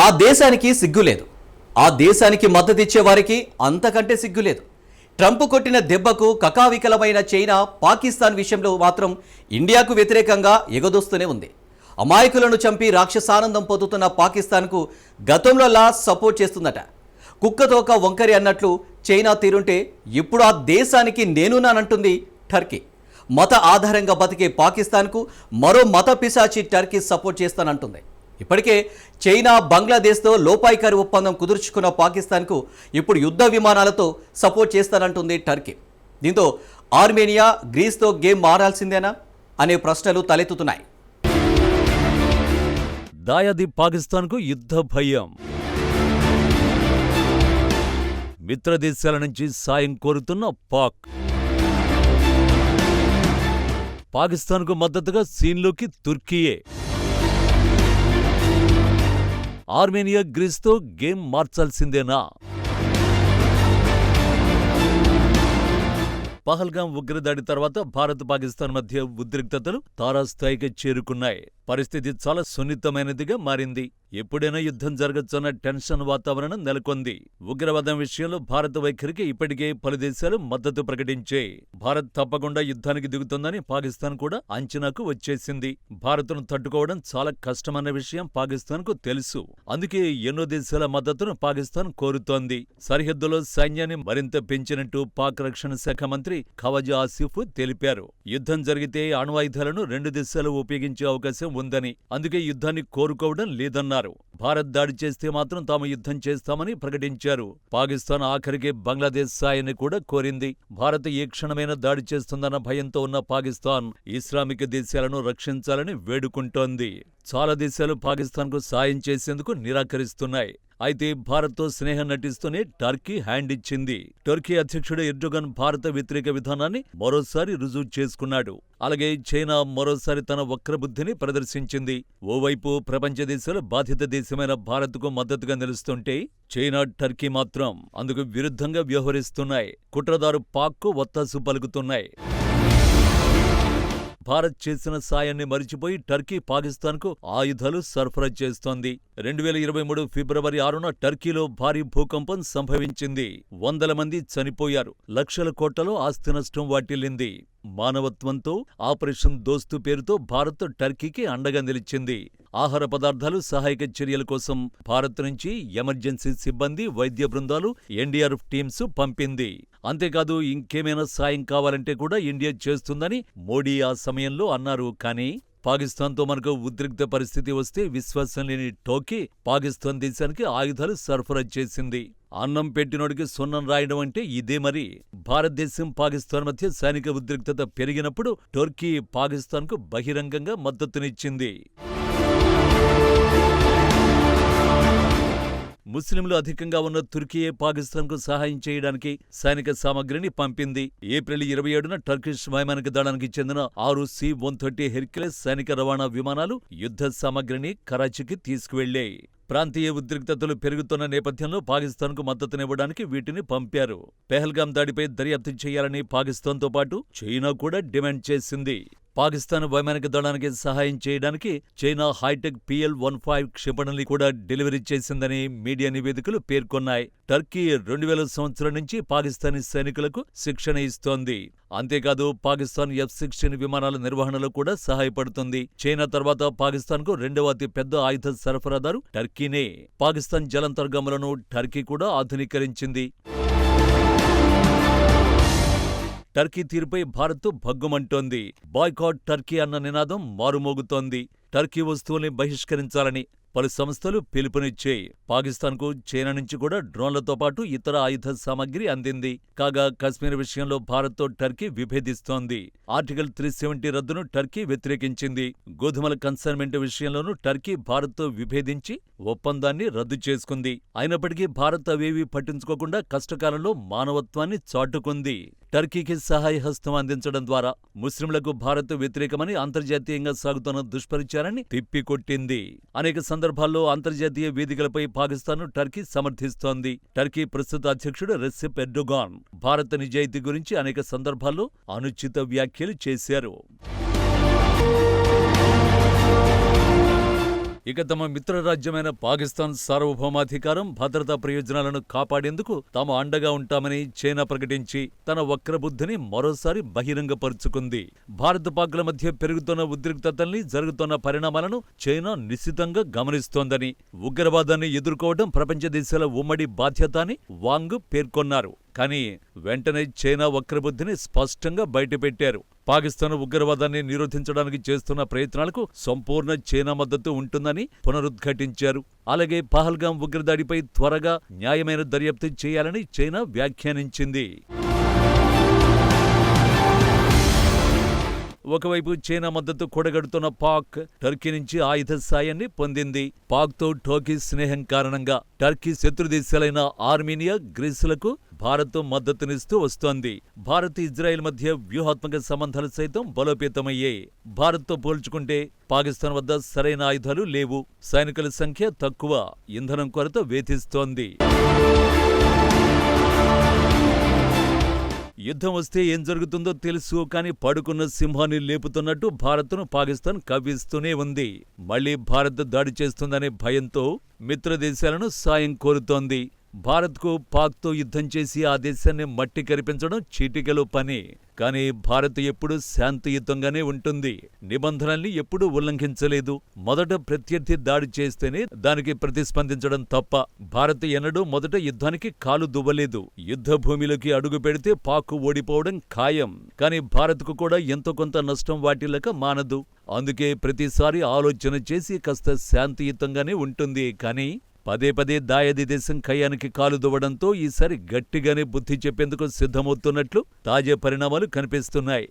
ఆ దేశానికి సిగ్గులేదు. ఆ దేశానికి మద్దతిచ్చే వారికి అంతకంటే సిగ్గులేదు. ట్రంప్ కొట్టిన దెబ్బకు కకావికలమైన చైనా పాకిస్తాన్ విషయంలో మాత్రం ఇండియాకు వ్యతిరేకంగా ఎగదొస్తూనే ఉంది. అమాయకులను చంపి రాక్షసానందం పొందుతున్న పాకిస్తాన్కు గతంలోలా సపోర్ట్ చేస్తుందట. కుక్కతోక వంకరి అన్నట్లు చైనా తీరుంటే ఇప్పుడు ఆ దేశానికి నేనున్నానంటుంది టర్కీ. మత ఆధారంగా బతికే పాకిస్తాన్కు మరో మత పిశాచి టర్కీ సపోర్ట్ చేస్తానంటుంది. ఇప్పటికే చైనా బంగ్లాదేశ్తో లోపాయికారి ఒప్పందం కుదుర్చుకున్న పాకిస్తాన్కు ఇప్పుడు యుద్ధ విమానాలతో సపోర్ట్ చేస్తానంటుంది టర్కీ. దీంతో ఆర్మేనియా, గ్రీస్తో గేమ్ మారాల్సిందేనా అనే ప్రశ్నలు తలెత్తుతున్నాయి. దాయాది పాకిస్తాన్కు యుద్ధ భయం. మిత్రదేశాల నుంచి సాయం కోరుతున్న పాకిస్తాన్కు మద్దతుగా సీన్లోకి తుర్కీయే. ఆర్మేనియా, గ్రీస్తో గేమ్ మార్చాల్సిందేనా? పహల్గాం ఉగ్రదాడి తర్వాత భారత్ పాకిస్తాన్ మధ్య ఉద్రిక్తతలు తారాస్థాయికి చేరుకున్నాయి. పరిస్థితి చాలా సున్నితమైనదిగా మారింది. ఎప్పుడైనా యుద్ధం జరగచ్చన్న టెన్షన్ వాతావరణం నెలకొంది. ఉగ్రవాదం విషయంలో భారత్ వైఖరికి ఇప్పటికే పలు దేశాలు మద్దతు ప్రకటించాయి. భారత్ తప్పకుండా యుద్ధానికి దిగుతుందని పాకిస్తాన్ కూడా అంచనాకు వచ్చేసింది. భారత్ను తట్టుకోవడం చాలా కష్టమన్న విషయం పాకిస్తాన్కు తెలుసు. అందుకే ఎన్నో దేశాల మద్దతును పాకిస్తాన్ కోరుతోంది. సరిహద్దులో సైన్యాన్ని మరింత పెంచినట్టు పాక్ రక్షణ శాఖ మంత్రి ఖవాజా ఆసిఫ్ తెలిపారు. యుద్ధం జరిగితే అణ్వాయుధాలను రెండు దేశాలు ఉపయోగించే అవకాశం ఉందని, అందుకే యుద్ధాన్ని కోరుకోవడం లేదన్నారు. భారత్ దాడి చేస్తే మాత్రం తాము యుద్ధం చేస్తామని ప్రకటించారు. పాకిస్తాన్ ఆఖరికి బంగ్లాదేశ్ సాయాన్ని కూడా కోరింది. భారత్ ఏ క్షణమైనా దాడి చేస్తుందన్న భయంతో ఉన్న పాకిస్తాన్ ఇస్లామిక్ దేశాలను రక్షించాలని వేడుకుంటోంది. చాలా దేశాలు పాకిస్తాన్కు సాయం చేసేందుకు నిరాకరిస్తున్నాయి. అయితే భారత్తో స్నేహం నటిస్తూనే టర్కీ హ్యాండ్ ఇచ్చింది. టర్కీ అధ్యక్షుడు ఎర్డోగన్ భారత వ్యతిరేక విధానాన్ని మరోసారి రుజువు చేసుకున్నాడు. అలాగే చైనా మరోసారి తన వక్రబుద్ధిని ప్రదర్శించింది. ఓవైపు ప్రపంచ దేశాలు బాధిత దేశమైన భారత్కు మద్దతుగా నిలుస్తుంటే, చైనా, టర్కీ మాత్రం అందుకు విరుద్ధంగా వ్యవహరిస్తున్నాయి. కుట్రదారు పాక్కు వత్తాసు పలుకుతున్నాయి. భారత్ చేసిన సాయాన్ని మరిచిపోయి టర్కీ పాకిస్తాన్కు ఆయుధాలు సరఫరా చేస్తోంది. 2023 ఫిబ్రవరి 6న టర్కీలో భారీ భూకంపం సంభవించింది. వందల మంది చనిపోయారు. లక్షల కోట్లలో ఆస్తి నష్టం వాటిల్లింది. మానవత్వంతో ఆపరేషన్ దోస్తు పేరుతో భారత్ టర్కీకి అండగా నిలిచింది. ఆహార పదార్థాలు, సహాయక చర్యల కోసం భారత్ నుంచి ఎమర్జెన్సీ సిబ్బంది, వైద్య బృందాలు, ఎన్డీఆర్ఎఫ్ టీమ్స్ పంపింది. అంతేకాదు ఇంకేమైనా సాయం కావాలంటే కూడా ఇండియా చేస్తుందని మోడీ ఆ సమయంలో అన్నారు. కానీ పాకిస్తాన్తో మనకు ఉద్రిక్త పరిస్థితి వస్తే విశ్వాసం లేని టర్కీ పాకిస్తాన్ దేశానికి ఆయుధాలు సరఫరా చేసింది. అన్నం పెట్టినోడికి సున్నం రాయడం అంటే ఇదే మరి. భారతదేశం, పాకిస్తాన్ మధ్య సైనిక ఉద్రిక్తత పెరిగినప్పుడు టర్కీ పాకిస్తాన్కు బహిరంగంగా మద్దతునిచ్చింది. ముస్లింలు అధికంగా ఉన్న తుర్కీయే పాకిస్తాన్కు సహాయం చేయడానికి సైనిక సామగ్రిని పంపింది. ఏప్రిల్ 27న టర్కిష్ వైమానిక దళానికి చెందిన 6 C-130 హెర్క్యులెస్ సైనిక రవాణా విమానాలు యుద్ధ సామగ్రిని కరాచీకి తీసుకువెళ్లాయి. ప్రాంతీయ ఉద్రిక్తతలు పెరుగుతున్న నేపథ్యంలో పాకిస్తాన్కు మద్దతునివ్వడానికి వీటిని పంపారు. పెహల్గాం దాడిపై దర్యాప్తు చేయాలని పాకిస్తాన్తో పాటు చైనా కూడా డిమాండ్ చేసింది. పాకిస్తాన్ వైమానిక దళానికి సహాయం చేయడానికి చైనా హైటెక్ PL-15 క్షిపణుల్ని కూడా డెలివరీ చేసిందని మీడియా నివేదికలు పేర్కొన్నాయి. టర్కీ 2000 సంవత్సరం నుంచి పాకిస్తానీ సైనికులకు శిక్షణ ఇస్తోంది. అంతేకాదు పాకిస్తాన్ F-16 విమానాల నిర్వహణలో కూడా సహాయపడుతుంది. చైనా తర్వాత పాకిస్తాన్కు రెండవ అతి పెద్ద ఆయుధ సరఫరాదారు టర్కీనే. పాకిస్తాన్ జలాంతర్గాములను టర్కీ కూడా ఆధునీకరించింది. టర్కీ తీరుపై భారత్ భగ్గుమంటోంది. బాయ్కాట్ టర్కీ అన్న నినాదం మారుమోగుతోంది. టర్కీ వస్తువుల్ని బహిష్కరించాలని పలు సంస్థలు పిలుపునిచ్చాయి. పాకిస్తాన్కు చైనా నుంచి కూడా డ్రోన్లతో పాటు ఇతర ఆయుధ సామగ్రి అందింది. కాగా కశ్మీర్ విషయంలో భారత్తో టర్కీ విభేదిస్తోంది. ఆర్టికల్ 370 రద్దును టర్కీ వ్యతిరేకించింది. గోధుమల కన్సైన్మెంట్ విషయంలోనూ టర్కీ భారత్తో విభేదించి ఒప్పందాన్ని రద్దు చేసుకుంది. అయినప్పటికీ భారత్ అవేవీ పట్టించుకోకుండా కష్టకాలంలో మానవత్వాన్ని చాటుకుంది. టర్కీకి సహాయ హస్తం అందించడం ద్వారా ముస్లింలకు భారత్ వ్యతిరేకమని అంతర్జాతీయంగా సాగుతున్న దుష్ప్రచారాన్ని తిప్పికొట్టింది. అనేక సందర్భాల్లో అంతర్జాతీయ వేదికలపై పాకిస్తాన్ను టర్కీ సమర్థిస్తోంది. టర్కీ ప్రస్తుత అధ్యక్షుడు రెసిప్ ఎర్డోగాన్ భారత నిజాయితీ గురించి అనేక సందర్భాల్లో అనుచిత వ్యాఖ్యలు చేశారు. ఇక తమ మిత్రరాజ్యమైన పాకిస్తాన్ సార్వభౌమాధికారం, భద్రతా ప్రయోజనాలను కాపాడేందుకు తాము అండగా ఉంటామని చైనా ప్రకటించి తన వక్రబుద్ధిని మరోసారి బహిరంగపరుచుకుంది. భారత్ పాక్ల మధ్య పెరుగుతున్న ఉద్రిక్తతల్ని, జరుగుతున్న పరిణామాలను చైనా నిశితంగా గమనిస్తోందని, ఉగ్రవాదాన్ని ఎదుర్కోవడం ప్రపంచ దేశాల ఉమ్మడి బాధ్యత అని వాంగ్ పేర్కొన్నారు. కానీ వెంటనే చైనా వక్రబుద్ధిని స్పష్టంగా బయటపెట్టారు. పాకిస్తాన్ ఉగ్రవాదాన్ని నిరోధించడానికి చేస్తున్న ప్రయత్నాలకు సంపూర్ణ చైనా మద్దతు ఉంటుందని పునరుద్ఘాటించారు. అలాగే పహల్గాం ఉగ్రదాడిపై త్వరగా న్యాయమైన దర్యాప్తు చేయాలని చైనా వ్యాఖ్యానించింది. ఒకవైపు చైనా మద్దతు కూడగడుతున్న పాక్ టర్కీ నుంచి ఆయుధ సాయాన్ని పొందింది. పాక్తో టోకీ స్నేహం కారణంగా టర్కీ శత్రుదేశాలైన ఆర్మీనియా, గ్రీసులకు భారత్ మద్దతునిస్తూ వస్తోంది. భారత్, ఇజ్రాయెల్ మధ్య వ్యూహాత్మక సంబంధాలు సైతం బలోపేతమయ్యాయి. భారత్తో పోల్చుకుంటే పాకిస్తాన్ వద్ద సరైన ఆయుధాలు లేవు. సైనికుల సంఖ్య తక్కువ. ఇంధనం కొరత వేధిస్తోంది. యుద్ధం వస్తే ఏం జరుగుతుందో తెలుసు, కానీ పడుకున్న సింహాన్ని లేపుతున్నట్టు భారత్ను పాకిస్తాన్ కవ్విస్తూనే ఉంది. మళ్లీ భారత్ దాడి చేస్తుందనే భయంతో మిత్రదేశాలను సాయం కోరుతోంది. భారత్కు పాక్తో యుద్ధం చేసి ఆ దేశాన్ని మట్టి కరిపించడం చీటికలో పని. కానీ భారత్ ఎప్పుడూ శాంతియుతంగానే ఉంటుంది. నిబంధనల్ని ఎప్పుడూ ఉల్లంఘించలేదు. మొదట ప్రత్యర్థి దాడి చేస్తేనే దానికి ప్రతిస్పందించడం తప్ప భారత్ ఎన్నడూ మొదట యుద్ధానికి కాలు దువ్వలేదు. యుద్ధ భూమిలోకి అడుగు పెడితే పాక్ ఓడిపోవడం ఖాయం. కానీ భారత్కు కూడా ఎంతో కొంత నష్టం వాటిల్లక మానదు. అందుకే ప్రతిసారి ఆలోచన చేసి కాస్త శాంతియుతంగానే ఉంటుంది. కానీ పదే పదే దాయాది దేశం కయ్యానికి కాలు దువ్వడంతో ఈసారి గట్టిగానే బుద్ధి చెప్పేందుకు సిద్ధమవుతున్నట్లు తాజా పరిణామాలు కనిపిస్తున్నాయి.